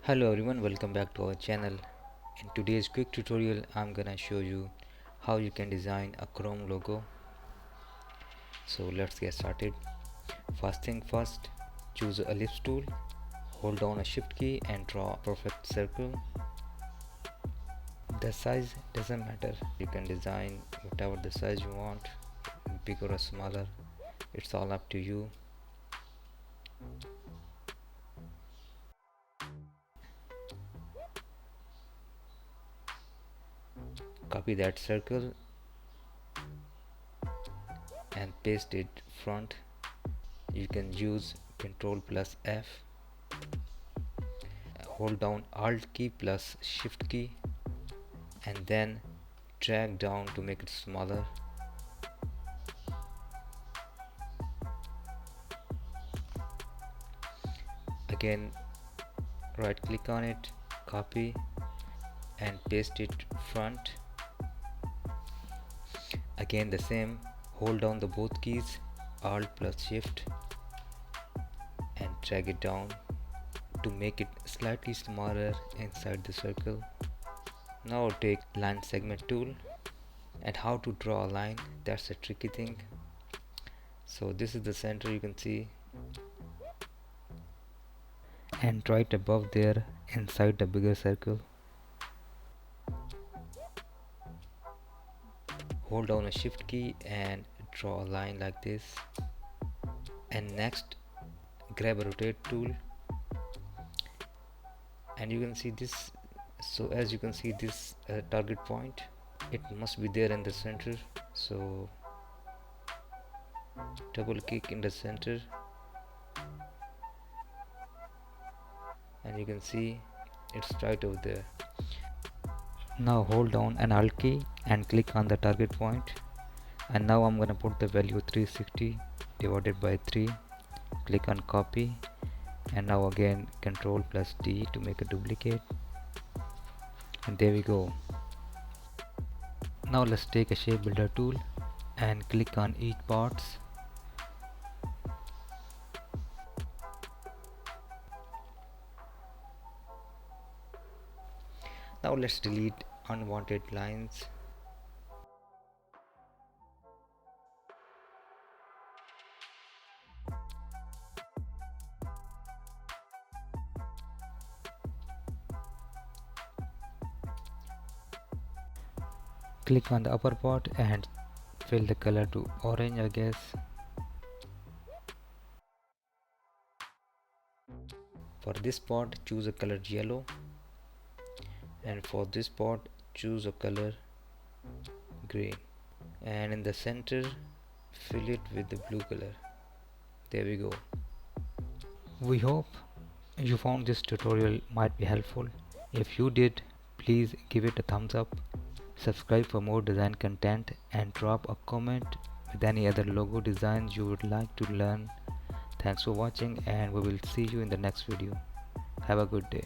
Hello everyone, welcome back to our channel. In today's quick tutorial I'm gonna show you how you can design a Chrome logo. So let's get started. First thing first, choose the ellipse tool, hold down a shift key and draw a perfect circle. The size doesn't matter, you can design whatever the size you want, bigger or smaller, it's all up to you. Copy that circle and paste it front. You can use Ctrl plus F, hold down Alt key plus Shift key and then drag down to make it smaller. Again right click on it, copy and paste it front. Again the same, hold down the both keys, Alt plus Shift and drag it down to make it slightly smaller inside the circle. Now take line segment tool, and how to draw a line, that's a tricky thing. So this is the center, you can see, and right above there inside the bigger circle, hold down a shift key and draw a line like this. And next grab a rotate tool and you can see this. So as you can see this target point, it must be there in the center, so double click in the center and you can see it's right over there. Now hold down an Alt key and click on the target point, and now I'm gonna put the value 360 divided by 3. Click on copy and now again Ctrl plus D to make a duplicate, and there we go. Now let's take a shape builder tool and click on each parts. Now let's delete unwanted lines. Click on the upper part and fill the color to orange, I guess. For this part choose a color yellow, and for this part choose a color green, and in the center fill it with the blue color. There we go. We hope you found this tutorial might be helpful. If you did, please give it a thumbs up, subscribe for more design content, and drop a comment with any other logo designs you would like to learn. Thanks for watching and we will see you in the next video. Have a good day.